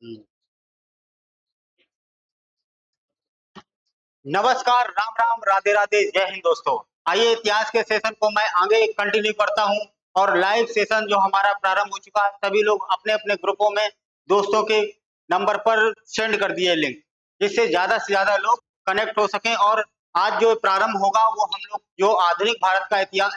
हम्म। नमस्कार, राम राम, राधे राधे, जय हिंद दोस्तों। आइए इतिहास के सेशन को मैं आगे कंटिन्यू करता हूं और लाइव सेशन जो हमारा प्रारंभ हो चुका है, सभी लोग अपने अपने ग्रुपों में दोस्तों के नंबर पर सेंड कर दिए लिंक, जिससे ज्यादा से ज्यादा लोग कनेक्ट हो सकें। और आज जो प्रारंभ होगा वो हम लोग जो आधुनिक भारत का इतिहास,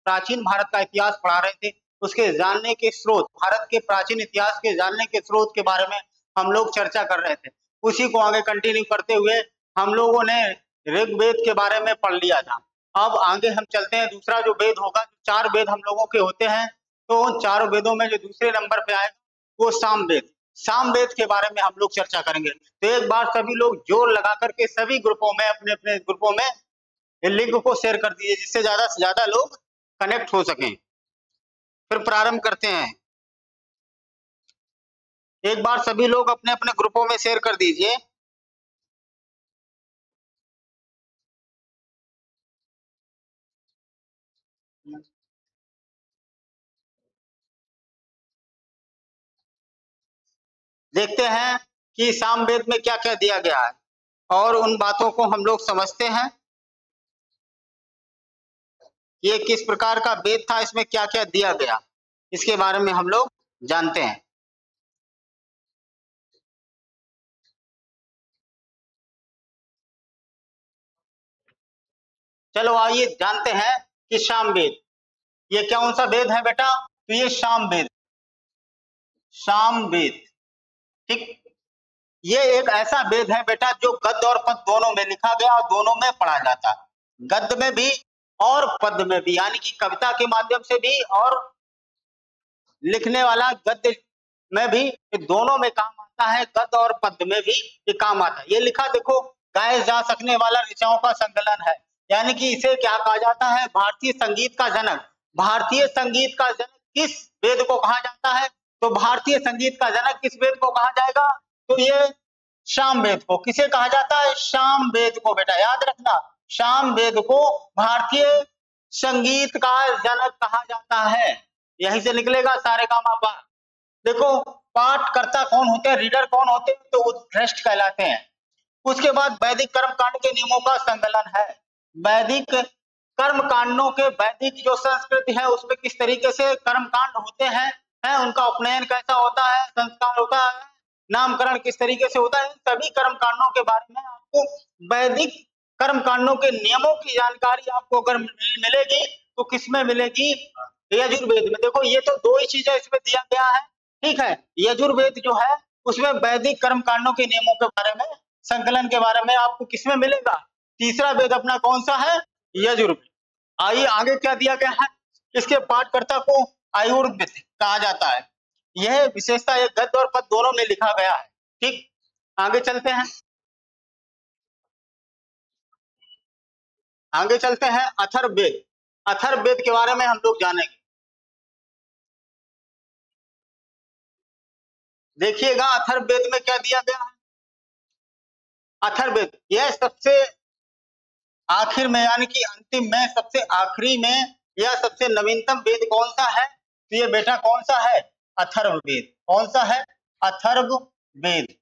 प्राचीन भारत का इतिहास पढ़ा रहे थे, उसके जानने के स्रोत, भारत के प्राचीन इतिहास के जानने के स्रोत के बारे में हम लोग चर्चा कर रहे थे। उसी को आगे कंटिन्यू करते हुए हम लोगों ने ऋग्वेद के बारे में पढ़ लिया था। अब आगे हम चलते हैं, दूसरा जो वेद होगा, चार वेद हम लोगों के होते हैं, तो उन चारों वेदों में जो दूसरे नंबर पे आएगा वो सामवेद। सामवेद के बारे में हम लोग चर्चा करेंगे। तो एक बार सभी लोग जोर लगा करके सभी ग्रुपों में, अपने अपने ग्रुपों में लिंक को शेयर कर दीजिए, जिससे ज्यादा से ज्यादा लोग कनेक्ट हो सकें। फिर प्रारंभ करते हैं। एक बार सभी लोग अपने अपने ग्रुपों में शेयर कर दीजिए। देखते हैं कि सामवेद में क्या क्या दिया गया है और उन बातों को हम लोग समझते हैं। ये किस प्रकार का वेद था, इसमें क्या क्या दिया गया, इसके बारे में हम लोग जानते हैं। चलो आइए जानते हैं कि सामवेद ये कौन सा वेद है बेटा। तो ये सामवेद, सामवेद, ठीक। ये एक ऐसा वेद है बेटा जो गद्य और पद्य दोनों में लिखा गया और दोनों में पढ़ा जाता है, गद्य में भी और पद्य में भी, यानी कि कविता के माध्यम से भी और लिखने वाला गद्य में भी, ये दोनों में काम आता है। गद्य और पद्य में भी ये काम आता है। ये लिखा देखो, गाए जा सकने वाला ऋचाओं का संकलन है, यानी कि इसे क्या कहा जाता है, भारतीय संगीत का जनक। भारतीय संगीत का जनक किस वेद को कहा जाता है, तो भारतीय संगीत का जनक किस वेद को कहा जाएगा, तो ये सामवेद को। किसे कहा जाता है, सामवेद को। बेटा याद रखना, सामवेद को भारतीय संगीत का जनक कहा जाता है। यहीं से निकलेगा सारे काम आपा। देखो, पाठकर्ता कौन होते हैं, रीडर कौन होते हैं, तो उत्कृष्ट कहलाते हैं। उसके बाद वैदिक कर्म कांड के नियमों का संकलन है। वैदिक कर्म कांडों के, वैदिक जो संस्कृति है उसमें किस तरीके से कर्म कांड होते हैं, उनका उपनयन कैसा होता है, संस्कार होता है, नामकरण किस तरीके से होता है, सभी कर्म कांडों के बारे में आपको वैदिक कर्म कांडों के नियमों की जानकारी आपको अगर मिलेगी तो किसमें मिलेगी, यजुर्वेद में। देखो ये तो दो ही चीजें इसमें दिया गया है, ठीक है। यजुर्वेद जो है उसमें वैदिक कर्म कांडों के नियमों के बारे में, संकलन के बारे में आपको किसमें मिलेगा, तीसरा वेद अपना कौन सा है, यजुर्वेद। आइए आगे क्या दिया गया है, इसके पाठकर्ता को आयुर्वेद कहा जाता है। यह विशेषता एक गद्य और पद्य दोनों में लिखा गया है, ठीक। आगे चलते हैं, आगे चलते हैं अथर्ववेद। अथर्ववेद के बारे में हम लोग जानेंगे। देखिएगा अथर्ववेद में क्या दिया गया है। अथर्ववेद यह सबसे आखिर में, यानी कि अंतिम में, सबसे आखिरी में, यह सबसे नवीनतम वेद कौन सा है, तो ये बेटा कौन सा है, अथर्ववेद। कौन सा है, अथर्ववेद।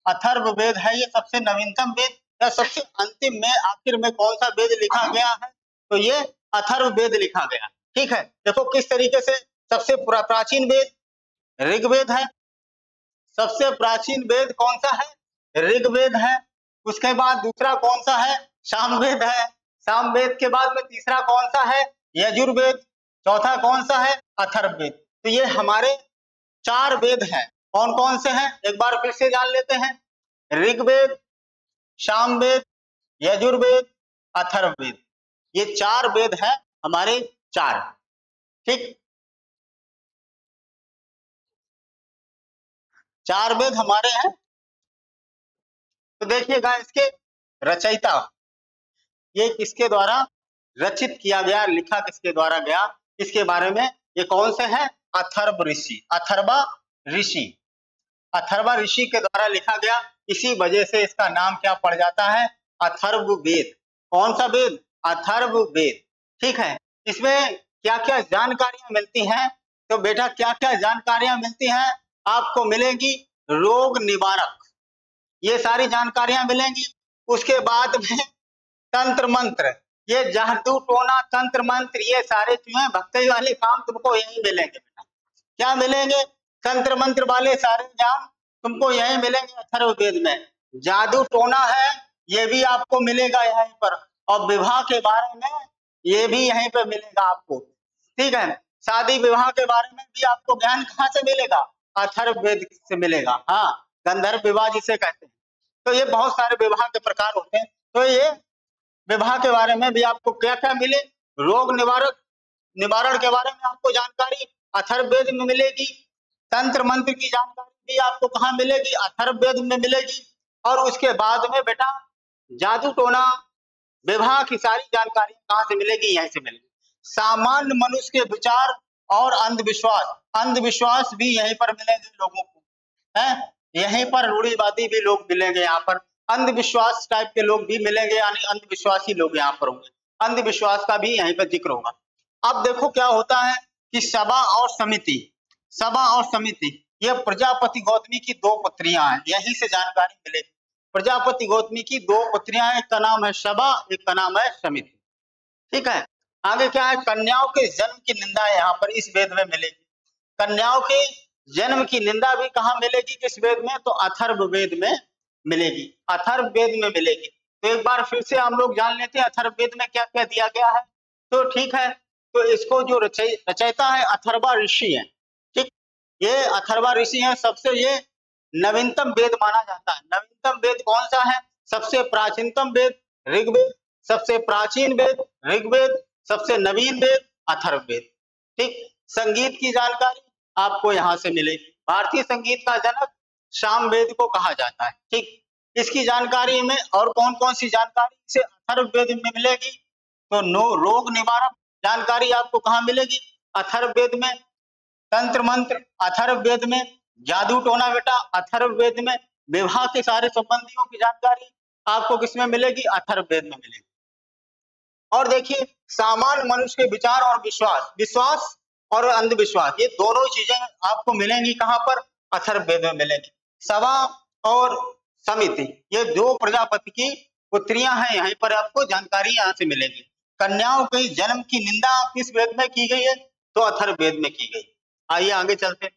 अथर्ववेद है ये सबसे नवीनतम वेद। या सबसे अंतिम में, आखिर में कौन सा वेद लिखा गया है, तो ये अथर्ववेद लिखा गया, ठीक है। देखो किस तरीके से, सबसे प्राचीन वेद ऋग्वेद है। सबसे प्राचीन वेद कौन सा है, ऋग्वेद है। उसके बाद दूसरा कौन सा है, सामवेद है। सामवेद के बाद में तीसरा कौन सा है, यजुर्वेद। चौथा कौन सा है, अथर्ववेद। तो ये हमारे चार वेद हैं। कौन कौन से हैं, एक बार फिर से जान लेते हैं। ऋग्वेद, सामवेद, यजुर्वेद, अथर्ववेद, ये चार वेद हैं हमारे, चार, ठीक। चार वेद हमारे हैं। तो देखिएगा इसके रचयिता, ये किसके द्वारा रचित किया गया, लिखा किसके द्वारा गया, इसके बारे में। ये कौन से हैं, अथर्व ऋषि, अथर्वा ऋषि। अथर्वा ऋषि के द्वारा लिखा गया, इसी वजह से इसका नाम क्या पड़ जाता है, अथर्ववेद। कौन सा वेद, अथर्ववेद, ठीक है। इसमें क्या क्या जानकारियां मिलती हैं, तो बेटा क्या क्या जानकारियां मिलती हैं आपको मिलेंगी, रोग निवारक, ये सारी जानकारियां मिलेंगी। उसके बाद में तंत्र मंत्र, ये जादू टोना तंत्र मंत्र, ये सारे जो है भक्ति वाले काम तुमको यही मिलेंगे बेटा। क्या मिलेंगे? तंत्र मंत्र वाले सारे ज्ञान तुमको यही मिलेंगे अथर्ववेद में। जादू टोना है ये भी आपको मिलेगा यहीं पर, और विवाह के बारे में ये भी यहीं पर मिलेगा आपको, ठीक है। शादी विवाह के बारे में भी आपको ज्ञान कहाँ से मिलेगा? अथर्ववेद से मिलेगा। हाँ, गंधर्व विवाह जिसे कहते हैं। तो ये बहुत सारे विवाह के प्रकार होते हैं। तो ये विवाह के बारे में भी आपको क्या क्या मिले? रोग निवारण के बारे में आपको जानकारी अथर्ववेद में मिलेगी। तंत्र मंत्र की जानकारी भी आपको कहाँ मिलेगी? अथर्ववेद में मिलेगी। और उसके बाद में बेटा जादू टोना विवाह की सारी जानकारी कहाँ से मिलेगी? यहीं से मिलेगी। सामान्य मनुष्य के विचार और अंधविश्वास भी यहीं पर मिलेंगे लोगों को, है। यहीं पर रूढ़िवादी भी लोग मिलेंगे, यहाँ पर अंधविश्वास टाइप के लोग भी मिलेंगे, यानी अंधविश्वासी लोग यहाँ पर होंगे। अंधविश्वास का भी यहीं पर जिक्र होगा। अब देखो क्या होता है कि सभा और समिति, ये प्रजापति गौतमी की दो पुत्रियां हैं, यहीं से जानकारी मिलेगी। प्रजापति गौतमी की दो पुत्रियां हैं, एक का नाम है सभा, एक का नाम है समिति, ठीक है। आगे क्या है? कन्याओं के जन्म की निंदा यहाँ पर इस वेद में मिलेगी। कन्याओं के जन्म की निंदा भी कहाँ मिलेगी? किस वेद में? तो अथर्ववेद में मिलेगी, अथर्ववेद में मिलेगी। तो एक बार फिर से हम लोग जान लेते हैं अथर्ववेद में क्या क्या दिया गया है। तो ठीक है, तो इसको जो रचयिता है अथर्वा ऋषि है, ठीक। ये अथर्वा ऋषि है, सबसे ये नवीनतम वेद माना जाता है। नवीनतम वेद कौन सा है? सबसे प्राचीनतम वेद ऋग्वेद, सबसे प्राचीन वेद ऋग्वेद, सबसे नवीन वेद अथर्ववेद, ठीक। संगीत की जानकारी आपको यहाँ से मिलेगी। भारतीय संगीत का जनक सामवेद को कहा जाता है, ठीक। इसकी जानकारी में और कौन कौन सी जानकारी से अथर्ववेद में मिलेगी? तो रोग निवारक जानकारी आपको कहाँ मिलेगी? अथर्ववेद में। तंत्र मंत्र अथर्ववेद में। जादू टोना बेटा अथर्ववेद में। विवाह के सारे संबंधियों की जानकारी आपको किसमें मिलेगी? अथर्ववेद में मिलेगी। और देखिए सामान्य मनुष्य के विचार और विश्वास और अंधविश्वास, ये दोनों चीजें आपको मिलेंगी कहाँ पर? अथर्ववेद में मिलेंगी। सभा और समिति, ये दो प्रजापति की पुत्रियां हैं, यहीं पर आपको जानकारी यहाँ से मिलेगी। कन्याओं के जन्म की निंदा किस वेद में की गई है? तो अथर्ववेद में की गई। आइए आगे चलते।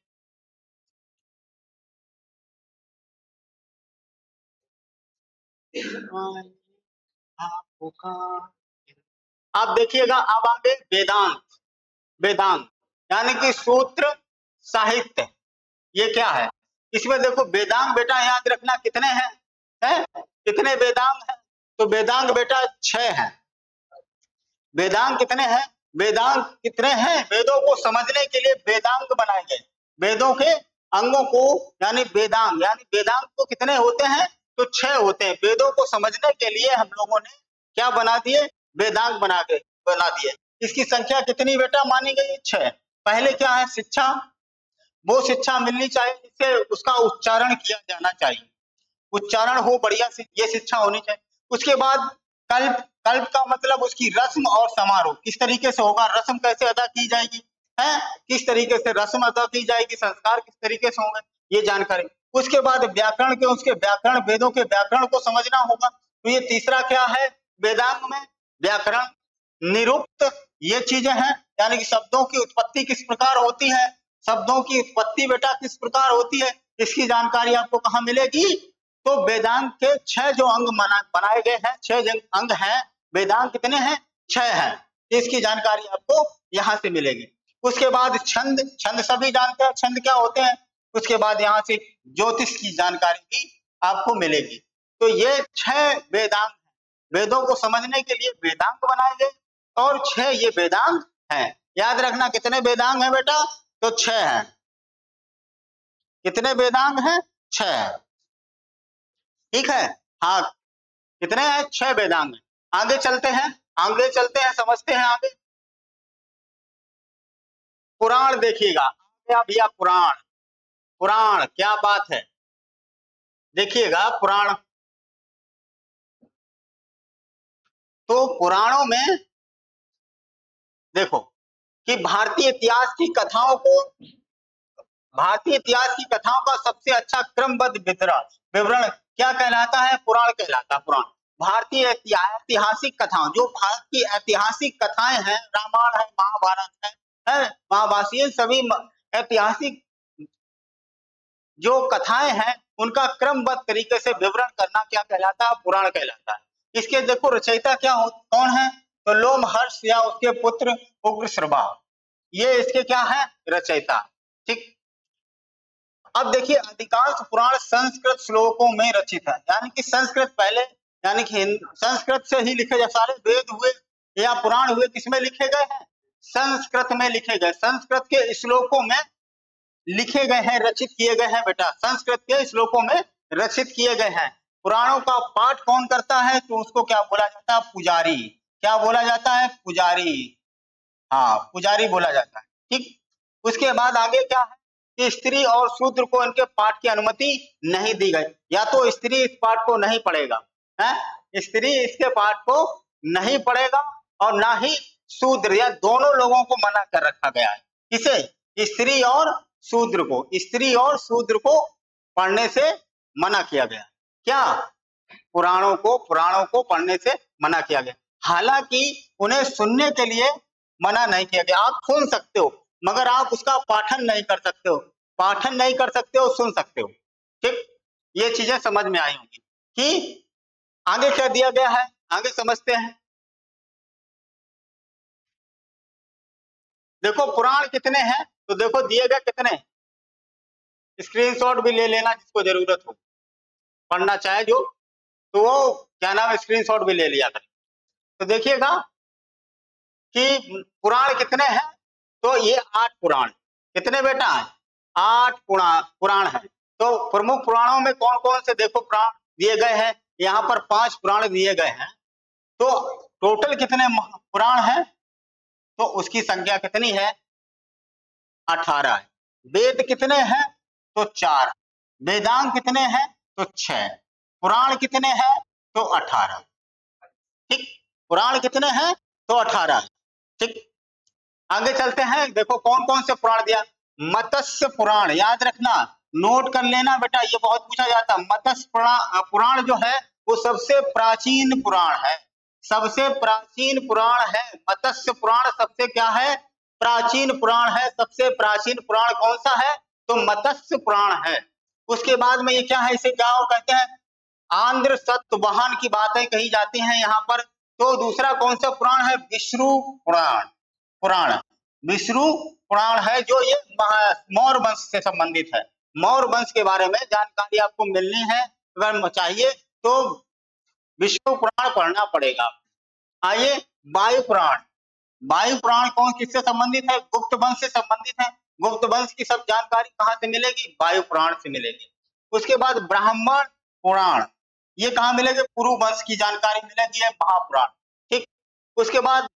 आप देखिएगा अब आगे वेदांत यानी कि सूत्र साहित्य, ये क्या है? इसमें देखो वेदांग बेटा याद रखना कितने हैं, कितने वेदांग हैं? तो वेदांग बेटा 6 हैं। वेदांग कितने हैं? वेदांग कितने हैं? वेदों को समझने के लिए वेदांग बनाए गए। वेदों के अंगों को यानी वेदांग को कितने होते हैं? तो 6 होते हैं। वेदों को समझने के लिए हम लोगों ने क्या बना दिए? वेदांग बना दिए। इसकी संख्या कितनी बेटा मानी गई? 6। पहले क्या है? शिक्षा, वो शिक्षा मिलनी चाहिए जिससे उसका उच्चारण किया जाना चाहिए, उच्चारण हो बढ़िया से, ये शिक्षा होनी चाहिए। उसके बाद कल्प का मतलब उसकी रस्म और समारोह किस तरीके से होगा, रस्म कैसे अदा की जाएगी, है किस तरीके से रस्म अदा की जाएगी, संस्कार किस तरीके से होंगे, ये जानकारी। उसके बाद व्याकरण के उसके व्याकरण, वेदों के व्याकरण को समझना होगा। तो ये तीसरा क्या है? वेदांग में व्याकरण, निरुक्त, ये चीजें हैं, यानी कि शब्दों की उत्पत्ति किस प्रकार होती है, शब्दों की उत्पत्ति बेटा किस प्रकार होती है, इसकी जानकारी आपको कहाँ मिलेगी? तो वेदांग के 6 जो अंग बनाए गए हैं, 6 अंग हैं। वेदांग कितने हैं? 6 हैं। इसकी जानकारी आपको यहाँ से मिलेगी। उसके बाद छंद सभी जानते हैं छंद क्या होते हैं। उसके बाद यहाँ से ज्योतिष की जानकारी भी आपको मिलेगी। तो ये 6 वेदांग, वेदों को समझने के लिए वेदांग बनाए गए और 6 ये वेदांग हैं। याद रखना कितने वेदांग हैं बेटा? तो 6 हैं। कितने वेदांग हैं? 6 हैं, ठीक है। हाँ, कितने हैं? 6 वेदांग हैं। आगे चलते हैं, समझते हैं आगे। पुराण देखिएगा भैया, पुराण क्या बात है, देखिएगा पुराण। तो पुराणों में देखो कि भारतीय इतिहास की कथाओं को भारतीय इतिहास की कथाओं का सबसे अच्छा क्रमबद्ध विवरण क्या कहलाता है? पुराण कहलाता है। पुराण भारतीय ऐतिहासिक कथाओं, जो भारत की ऐतिहासिक कथाएं हैं, रामायण है, महाभारत है महाभारत, ये सभी ऐतिहासिक जो कथाएं हैं उनका क्रमबद्ध तरीके से विवरण करना क्या कहलाता है? पुराण कहलाता है। इसके देखो रचयिता कौन है? तो लोमहर्ष या उसके पुत्र उग्रश्रवा, ये इसके क्या है? रचयिता। ठीक, अब देखिए अधिकांश पुराण संस्कृत श्लोकों में रचित है, यानी कि संस्कृत पहले, यानी कि संस्कृत से ही लिखे गए सारे वेद हुए या पुराण हुए, किसमें लिखे गए हैं? संस्कृत में लिखे गए, संस्कृत के श्लोकों में लिखे गए हैं, रचित किए गए हैं बेटा, संस्कृत के श्लोकों में रचित किए गए हैं। पुराणों का पाठ कौन करता है? तो उसको क्या बोला जाता है? पुजारी। क्या बोला जाता है? पुजारी। हाँ, पुजारी बोला जाता है। ठीक, उसके बाद आगे क्या है कि स्त्री और शूद्र को इनके पाठ की अनुमति नहीं दी गई, या तो स्त्री इस पाठ को नहीं पढ़ेगा, है स्त्री इसके पाठ को नहीं पढ़ेगा, और ना ही शूद्र, या दोनों लोगों को मना कर रखा गया है। किसे? स्त्री और शूद्र को, स्त्री और शूद्र को पढ़ने से मना किया गया। क्या? पुराणों को पढ़ने से मना किया गया। हालांकि उन्हें सुनने के लिए मना नहीं किया गया, आप सुन सकते हो मगर आप उसका पाठन नहीं कर सकते हो, पाठन नहीं कर सकते हो, सुन सकते हो। ठीक, ये चीजें समझ में आई होंगी कि आगे क्या दिया गया है, आगे समझते हैं। देखो पुराण कितने हैं, तो देखो दिए गए कितने, स्क्रीनशॉट भी ले लेना जिसको जरूरत हो, पढ़ना चाहे जो, तो वो क्या नाम है, स्क्रीनशॉट भी ले लिया करें। तो देखिएगा कि पुराण कितने हैं, तो ये 8 पुराण। कितने बेटा? 8 पुराण है। तो प्रमुख पुराणों में कौन कौन से देखो पुराण दिए गए हैं, यहाँ पर 5 पुराण दिए गए हैं। तो टोटल कितने पुराण हैं, तो उसकी संख्या कितनी है? 18 है। वेद कितने हैं? तो 4। वेदांग कितने हैं? तो 6। पुराण कितने हैं? तो 18। ठीक, पुराण कितने हैं? तो 18। ठीक, आगे चलते हैं। देखो कौन कौन से पुराण दिया। मत्स्य पुराण, याद रखना, नोट कर लेना बेटा, ये बहुत पूछा जाता है। मत्स्य पुराण जो है वो सबसे प्राचीन पुराण है, सबसे प्राचीन पुराण है। मत्स्य पुराण सबसे क्या है? प्राचीन पुराण है। सबसे प्राचीन पुराण कौन सा है? तो मत्स्य पुराण है। उसके बाद में ये क्या है, इसे क्या कहते हैं? आंध्र सतवाहन की बातें कही जाती हैं यहाँ पर। तो दूसरा कौन सा पुराण है? विष्णु पुराण विष्णु पुराण है, जो ये मौर्य वंश से संबंधित है। मौर्य वंश के बारे में जानकारी आपको मिलनी है, अगर चाहिए तो विष्णु पुराण पढ़ना पड़ेगा। आइए वायु पुराण। वायु पुराण कौन किससे संबंधित है? गुप्त वंश से संबंधित है। गुप्त वंश की सब जानकारी कहाँ से मिलेगी? वायु पुराण से मिलेगी। उसके बाद ब्राह्मण पुराण, ये कहाँ मिलेगी? पुरु वंश की जानकारी मिलेगी, है महापुराण। ठीक, उसके बाद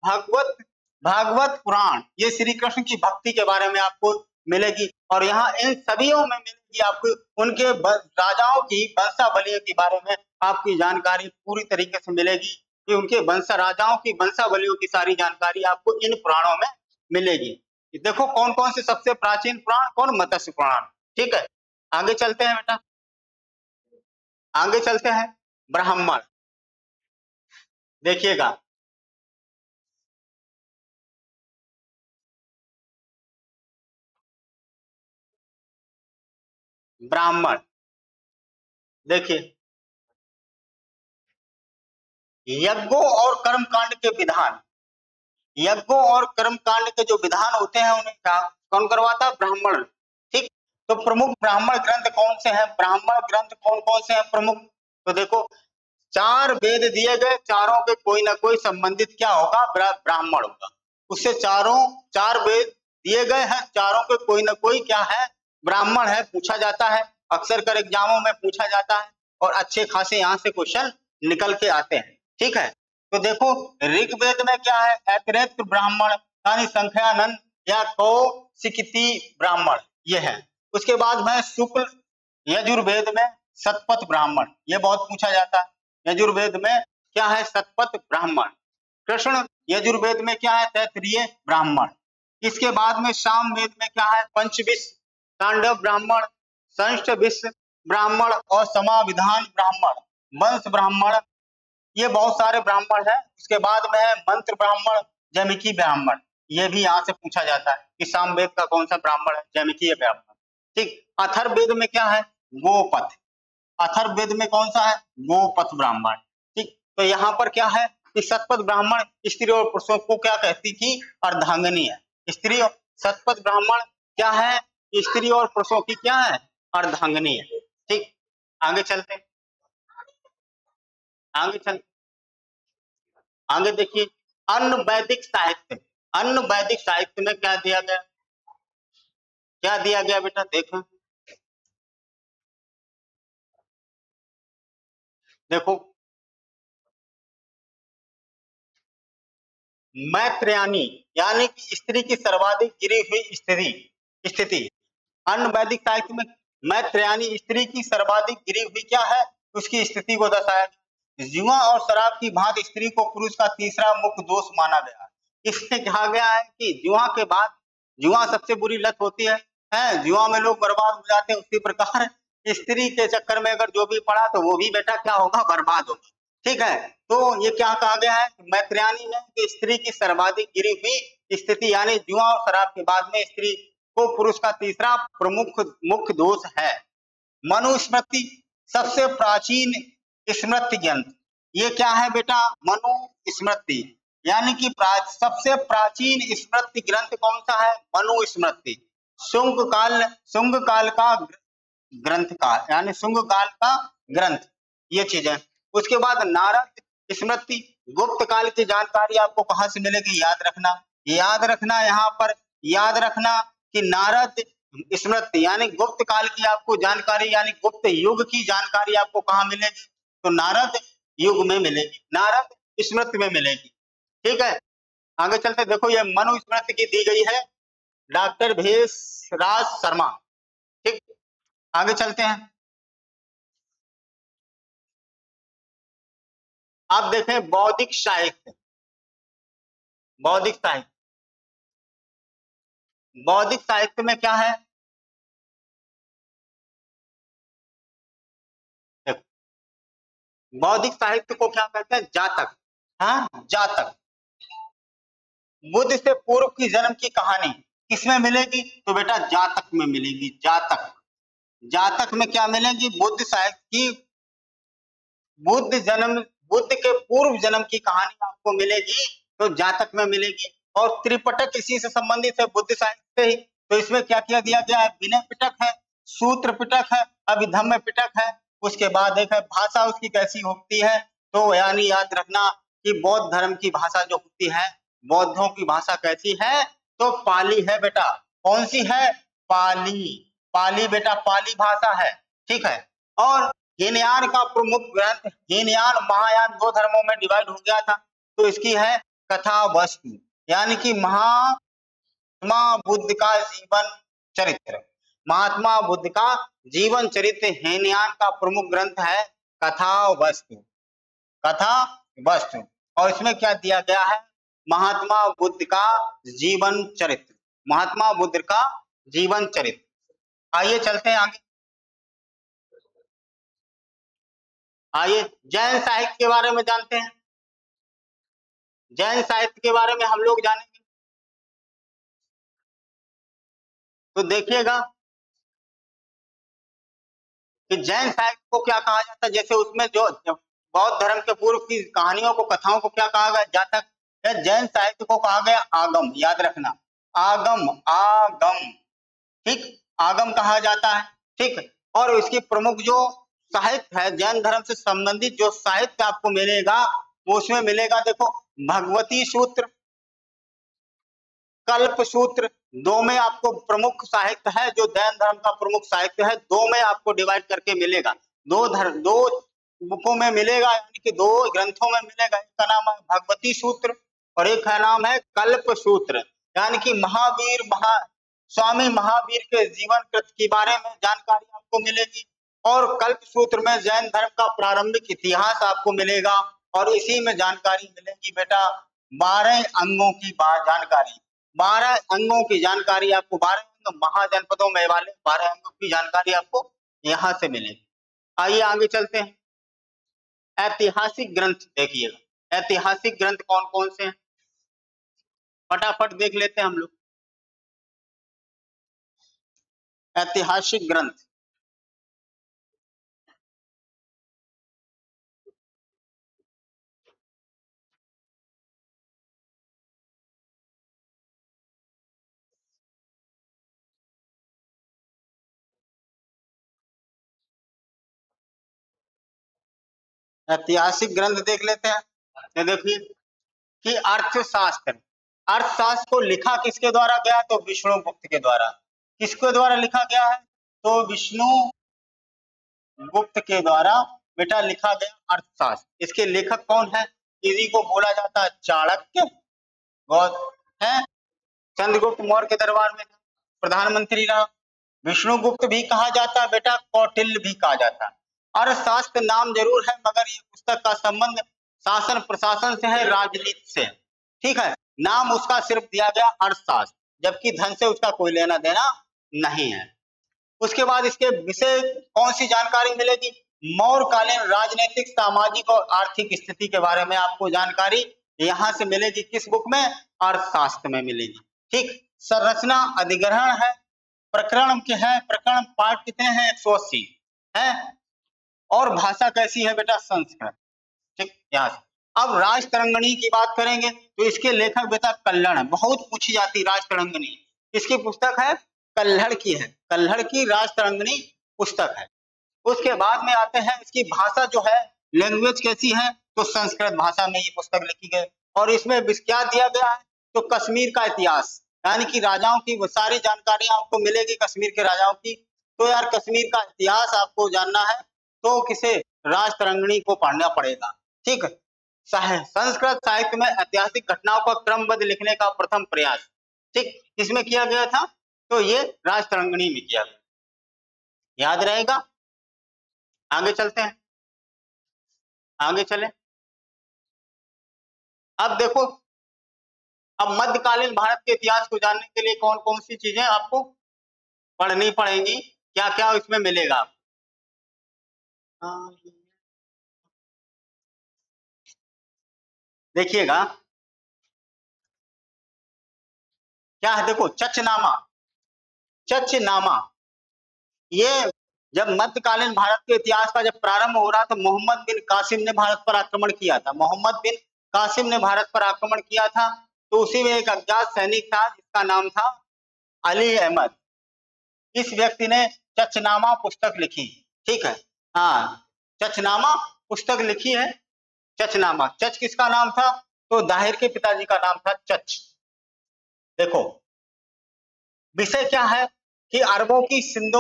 भागवत पुराण, ये श्री कृष्ण की भक्ति के बारे में आपको मिलेगी, और यहाँ इन सभी में मिलेगी आपको उनके राजाओं की वंशावलियों के बारे में आपकी जानकारी पूरी तरीके से मिलेगी, कि उनके राजाओं की वंशावलियों की सारी जानकारी आपको इन पुराणों में मिलेगी। देखो कौन कौन से सबसे प्राचीन पुराण, कौन? मत्स्य पुराण। ठीक है, आगे चलते हैं बेटा, आगे चलते हैं। ब्राह्मण, देखिएगा ब्राह्मण, देखिए यज्ञों और कर्मकांड के विधान, यज्ञों और कर्मकांड के जो विधान होते हैं उन्हें कौन करवाता है? ब्राह्मण। ठीक, तो प्रमुख ब्राह्मण ग्रंथ कौन से हैं? ब्राह्मण ग्रंथ कौन कौन से हैं प्रमुख? तो देखो 4 वेद दिए गए, चारों के कोई ना कोई संबंधित क्या होगा? ब्राह्मण होगा। उससे 4 वेद दिए गए हैं, चारों के कोई ना कोई क्या है? ब्राह्मण है। पूछा जाता है, अक्सर कर एग्जामों में पूछा जाता है, और अच्छे खासे यहाँ से क्वेश्चन निकल के आते हैं। ठीक है, तो देखो ऋग्वेद में क्या है? ऐतरेत्र ब्राह्मण, यानी संख्यानंद या कौशिकी ब्राह्मण, ये है। उसके बाद में शुक्ल यजुर्वेद में शतपथ ब्राह्मण, ये बहुत पूछा जाता है। यजुर्वेद में क्या है? शतपथ ब्राह्मण। कृष्ण यजुर्वेद में क्या है? तैत्तिरीय ब्राह्मण। इसके बाद में सामवेद में क्या है? पंचविश तांडव ब्राह्मण, संष्ट विश्व ब्राह्मण और समाविधान ब्राह्मण, वंश ब्राह्मण, ये बहुत सारे ब्राह्मण हैं। उसके बाद में है मंत्र ब्राह्मण, जैमिकी ब्राह्मण, ये भी यहाँ से पूछा जाता है कि सामवेद का कौन सा ब्राह्मण है, जैमिकीय ब्राह्मण। ठीक, अथर्ववेद में क्या है, गोपथ, अथर्ववेद में कौन सा है, गोपथ ब्राह्मण। ठीक, तो यहाँ पर क्या है कि शतपथ ब्राह्मण स्त्री और पुरुषों को क्या कहती थी, अर्धांगिनी है। स्त्री और शतपथ ब्राह्मण क्या है, स्त्री और पुरुषों की क्या है, अर्धांगिनी है। ठीक, आगे चलते, आगे चल, आगे देखिए, अन्य वैदिक साहित्य, अन्य वैदिक साहित्य में क्या दिया गया, क्या दिया गया बेटा, देखो देखो, मैत्रेयानी यानी कि स्त्री की सर्वाधिक गिरी हुई स्थिति, अन्य वैदिक साहित्य में मैत्रेयानी स्त्री की सर्वाधिक गिरी हुई क्या है, उसकी स्थिति को दर्शाया। जुआ और शराब की भांति स्त्री को पुरुष का तीसरा मुख्य दोष माना गया। इसमें कहा गया है कि जुआ के बाद, जुआ सबसे बुरी लत होती है, जुआ में लोग बर्बाद हो जाते हैं, उसी प्रकार स्त्री के चक्कर में अगर जो भी पड़ा तो वो भी बेटा क्या होगा, बर्बाद होगा। ठीक है, तो ये क्या कहा गया है, मैत्रेयानी में कि स्त्री की सर्वाधिक गिरी हुई स्थिति यानी जुआ और शराब के बाद में स्त्री को पुरुष का तीसरा प्रमुख मुख्य दोष है। मनुस्मृति सबसे प्राचीन स्मृति ग्रंथ, ये क्या है बेटा, मनुस्मृति यानी कि सबसे प्राचीन स्मृति ग्रंथ कौन सा है, मनुस्मृति, शुंग काल का ग्रंथ का, यानी शुंग काल का ग्रंथ, ये चीज है। उसके बाद नारद स्मृति, गुप्त काल की जानकारी आपको कहां से मिलेगी, याद रखना यहाँ पर, याद रखना कि नारद स्मृति यानी गुप्त काल की आपको जानकारी, यानी गुप्त युग की जानकारी आपको कहां मिलेगी, तो नारद युग में मिलेगी, नारद स्मृति में मिलेगी। ठीक है, आगे चलते, देखो ये मनुस्मृति की दी गई है डॉक्टर भेषराज शर्मा। ठीक, आगे चलते हैं, आप देखें बौद्धिक साहित्य, बौद्धिक साहित्य, बौद्धिक साहित्य में क्या है, बौद्धिक साहित्य को क्या कहते हैं, जातक, हाँ जातक, बुद्ध से पूर्व की जन्म की कहानी किसमें मिलेगी, तो बेटा जातक में मिलेगी, जातक, जातक में क्या मिलेगी, बुद्ध साहित्य की, बुद्ध के पूर्व जन्म की कहानी आपको मिलेगी तो जातक में मिलेगी। और त्रिपिटक इसी से संबंधित है, बुद्ध साहित्य से ही, तो इसमें क्या क्या दिया गया है, विनय पिटक है, सूत्र पिटक है, अभिधम्म पिटक है। उसके बाद एक है भाषा उसकी कैसी होती है, तो यानी याद रखना कि बौद्ध धर्म की भाषा जो होती है, बौद्धों की भाषा कैसी है, तो पाली है बेटा, कौन सी है, पाली, पाली बेटा, पाली भाषा है। ठीक है, और हीनयान का प्रमुख ग्रंथ, हीनयान महायान दो धर्मों में डिवाइड हो गया था, तो इसकी है कथा वस्तु, यानी कि महात्मा बुद्ध का जीवन चरित्र, महात्मा बुद्ध का जीवन चरित्र हीनयान का प्रमुख ग्रंथ है कथा वस्तु, कथा वस्तु। और इसमें क्या दिया गया है, महात्मा बुद्ध का जीवन चरित्र, महात्मा बुद्ध का जीवन चरित्र। आइए चलते हैं आगे, आइए जैन साहित्य के बारे में जानते हैं, जैन साहित्य के बारे में हम लोग जानेंगे। तो देखिएगा कि जैन साहित्य को क्या कहा जाता है, जैसे उसमें जो बौद्ध धर्म के पूर्व की कहानियों को, कथाओं को क्या कहा गया, जातक, जैन साहित्य को कहा गया आगम, याद रखना आगम, आगम, ठीक, आगम कहा जाता है। ठीक, और इसकी प्रमुख जो साहित्य है, जैन धर्म से संबंधित जो साहित्य आपको मिलेगा वो उसमें मिलेगा, देखो भगवती सूत्र, कल्प सूत्र, दो में आपको प्रमुख साहित्य है, जो जैन धर्म का प्रमुख साहित्य है, दो में आपको डिवाइड करके मिलेगा, दो बुकों में मिलेगा, यानी कि दो ग्रंथों में मिलेगा। एक का नाम है भगवती सूत्र और एक का नाम है कल्प सूत्र, यानी कि स्वामी महावीर के जीवन कृत के बारे में जानकारी आपको मिलेगी। और कल्प सूत्र में जैन धर्म का प्रारंभिक इतिहास आपको मिलेगा, और इसी में जानकारी मिलेगी बेटा 12 अंगों की जानकारी, 12 अंगों की जानकारी आपको, 12 अंग, महाजनपदों में वाले 12 अंगों की जानकारी आपको यहाँ से मिलेगी। आइए आगे चलते हैं। ऐतिहासिक ग्रंथ देखिएगा, ऐतिहासिक ग्रंथ कौन कौन से हैं फटाफट देख लेते हैं हम लोग। ऐतिहासिक ग्रंथ, ऐतिहासिक ग्रंथ देख लेते हैं। ये देखिए कि अर्थशास्त्र, अर्थशास्त्र को लिखा किसके द्वारा गया, तो विष्णुगुप्त के द्वारा। किसके द्वारा लिखा गया है, तो विष्णुगुप्त के द्वारा बेटा लिखा गया अर्थशास्त्र। इसके लेखक कौन है, इसी को बोला जाता है चाणक्य। गौतम है, चंद्रगुप्त मौर्य के दरबार में प्रधानमंत्री रहा। विष्णुगुप्त भी कहा जाता है बेटा, कौटिल्य भी कहा जाता है। अर्थशास्त्र नाम जरूर है मगर ये पुस्तक का संबंध शासन प्रशासन से है, राजनीति से। ठीक है, नाम उसका सिर्फ दिया गया अर्थशास्त्र, जबकि धन से उसका कोई लेना देना नहीं है। उसके बाद इसके विषय कौन सी जानकारी मिलेगी, मौर्यकालीन राजनीतिक, सामाजिक और आर्थिक स्थिति के बारे में आपको जानकारी यहाँ से मिलेगी। किस बुक में, अर्थशास्त्र में मिलेगी। ठीक, संरचना अधिग्रहण है, प्रकरण के हैं, प्रकरण पाठ कितने हैं, 180 है, और भाषा कैसी है बेटा, संस्कृत। ठीक, यहाँ से अब राजतरंगिणी की बात करेंगे तो इसके लेखक बेटा कल्हड़ है, बहुत पूछी जाती राजतरंगिणी। इसकी पुस्तक है कल्हड़ की है, कल्हड़ की राजतरंगिणी पुस्तक है। उसके बाद में आते हैं इसकी भाषा जो है, लैंग्वेज कैसी है, तो संस्कृत भाषा में ये पुस्तक लिखी गई। और इसमें क्या दिया गया है, तो कश्मीर का इतिहास, यानी कि राजाओं की वो सारी जानकारी आपको मिलेगी कश्मीर के राजाओं की। तो यार कश्मीर का इतिहास आपको जानना है तो किसे, राजतरंगिणी को पढ़ना पड़ेगा। ठीक है, संस्कृत साहित्य में ऐतिहासिक घटनाओं का क्रमबद्ध लिखने का प्रथम प्रयास, ठीक, इसमें किया गया था, तो ये राजतरंगिणी में किया गया, याद रहेगा। आगे चलते हैं, आगे चले। अब देखो, अब मध्यकालीन भारत के इतिहास को जानने के लिए कौन कौन सी चीजें आपको पढ़नी पड़ेंगी, क्या क्या इसमें मिलेगा। देखिएगा क्या है, देखो चचनामा, चचनामा ये जब मध्यकालीन भारत के इतिहास का जब प्रारंभ हो रहा तो मोहम्मद बिन कासिम ने भारत पर आक्रमण किया था, मोहम्मद बिन कासिम ने भारत पर आक्रमण किया था। तो उसी में एक अज्ञात सैनिक था जिसका नाम था अली अहमद। इस व्यक्ति ने चचनामा पुस्तक लिखी। ठीक है, हाँ, चचनामा पुस्तक लिखी है। चचनामा, चच किसका नाम था, तो दाहिर के पिताजी का नाम था चच। देखो विषय क्या है कि अरबों की सिंध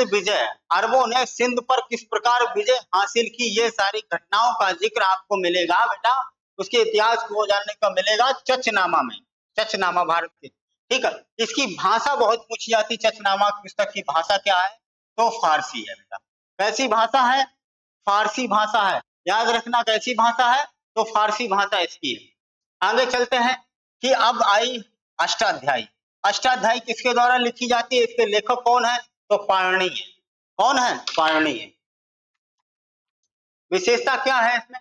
विजय, अरबों ने सिंध पर किस प्रकार विजय हासिल की, ये सारी घटनाओं का जिक्र आपको मिलेगा बेटा, उसके इतिहास को जानने का मिलेगा चचनामा में, चचनामा भारत के। ठीक है, इसकी भाषा बहुत पूछी जाती, चचनामा पुस्तक की भाषा क्या है, तो फारसी है बेटा। कैसी भाषा है, फारसी भाषा है, याद रखना कैसी भाषा है, तो फारसी भाषा इसकी है। आगे चलते हैं कि अब आई अष्टाध्यायी। अष्टाध्यायी किसके द्वारा लिखी जाती है, इसके लेखक कौन है, तो पाणिनि है। कौन है, पाणिनि है। विशेषता क्या है इसमें,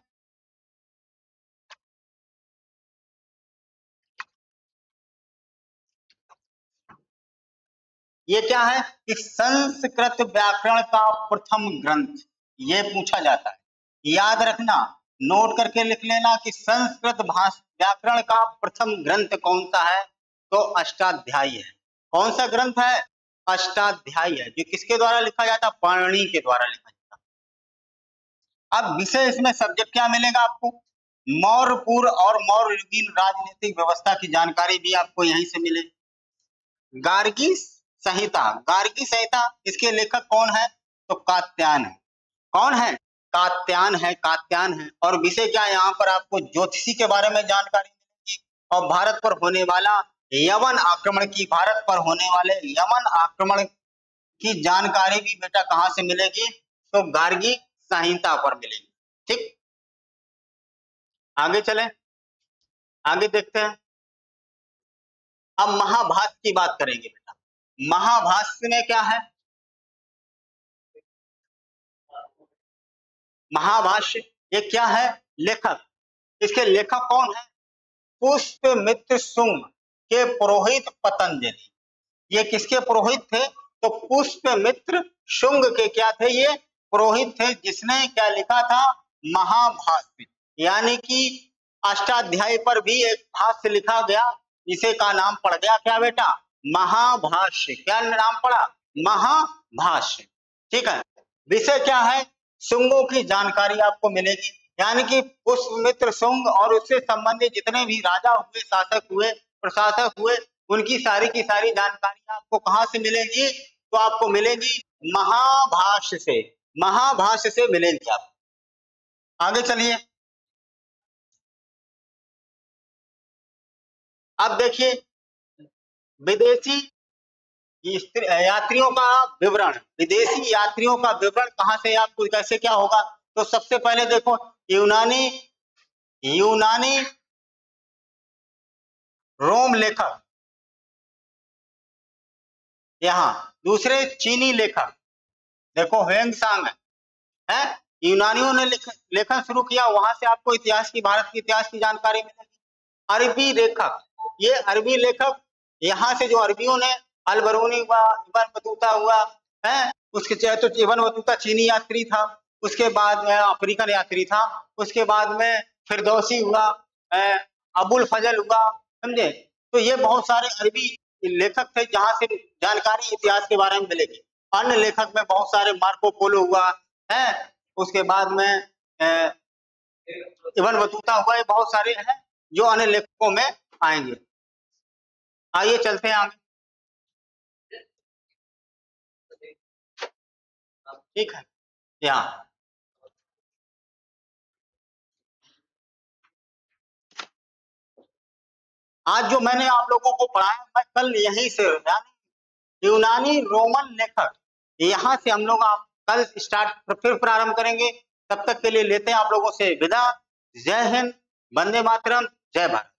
ये क्या है कि संस्कृत व्याकरण का प्रथम ग्रंथ, ये पूछा जाता है, याद रखना, नोट करके लिख लेना कि संस्कृत व्याकरण का प्रथम ग्रंथ कौन सा है, तो अष्टाध्यायी है। कौन सा ग्रंथ है, अष्टाध्यायी है, जो किसके द्वारा लिखा जाता, पाणिनि के द्वारा लिखा जाता। अब विषय इसमें सब्जेक्ट क्या मिलेगा आपको, मौर्यपुर और मौर्ययुगीन राजनीतिक व्यवस्था की जानकारी भी आपको यहीं से मिले। गार्गी संहिता, गार्गी संहिता इसके लेखक कौन है, तो कात्यायन है। कौन है, कात्यायन है, कात्यायन है। और विषय क्या है, यहाँ पर आपको ज्योतिषी के बारे में जानकारी मिलेगी और भारत पर होने वाला यमन आक्रमण की, भारत पर होने वाले यमन आक्रमण की जानकारी भी बेटा कहां से मिलेगी, तो गार्गी संहिता पर मिलेगी। ठीक, आगे चलें, आगे देखते हैं। अब महाभाष्य की बात करेंगे बेटा। महाभाष्य में क्या है? महाभाष्य ये क्या है? लेखक, इसके लेखक कौन है? पुष्यमित्र शुंग के पुरोहित पतंजलि। ये किसके पुरोहित थे? तो पुष्यमित्र शुंग के क्या थे? ये पुरोहित थे, जिसने क्या लिखा था? महाभाष्य। यानी कि अष्टाध्यायी पर भी एक भाष्य लिखा गया, इसे का नाम पड़ गया क्या बेटा? महाभाष्य। क्या नाम पड़ा? महाभाष्य। ठीक है। विषय क्या है? शुंगों की जानकारी आपको मिलेगी, यानी कि पुष्यमित्र शुंग और उससे संबंधित जितने भी राजा हुए, शासक हुए, प्रशासक हुए, उनकी सारी की सारी जानकारी आपको कहां से मिलेगी? तो आपको मिलेगी महाभाष्य से। महाभाष्य से मिलेगी आपको। आगे चलिए, अब देखिए विदेशी यात्रियों का विवरण। विदेशी यात्रियों का विवरण कहां से आपको कैसे क्या होगा? तो सबसे पहले देखो यूनानी रोम लेखक, यहाँ दूसरे चीनी लेखक, देखो ह्वेंग सांग है, यूनानियों ने लेखन शुरू किया, वहां से आपको इतिहास की, भारत के इतिहास की जानकारी मिलेगी। अरबी लेखक, ये अरबी लेखक, यहाँ से जो अरबियों ने अल-बरूनी हुआ, इब्न बतूता हुआ है, उसके चाहे तो इब्न बतूता चीनी यात्री था, उसके बाद अफ्रीकन यात्री था, उसके बाद में फिरदौसी हुआ, अबुल फजल हुआ, समझे? तो ये बहुत सारे अरबी लेखक थे जहां से जानकारी इतिहास के बारे में मिलेगी। अन्य लेखक में बहुत सारे मार्को पोलो हुआ है, उसके बाद में इब्न बतूता हुआ, ये बहुत सारे हैं जो अन्य लेखकों में आएंगे। आइए चलते हैं आगे। ठीक है, यहाँ आज जो मैंने आप लोगों को पढ़ाया, मैं कल यहीं से, यानी यूनानी रोमन लेखक, यहाँ से हम लोग आप कल स्टार्ट फिर प्रारंभ करेंगे। तब तक के लिए लेते हैं आप लोगों से विदा। जय हिंद, वंदे मातरम, जय भारत।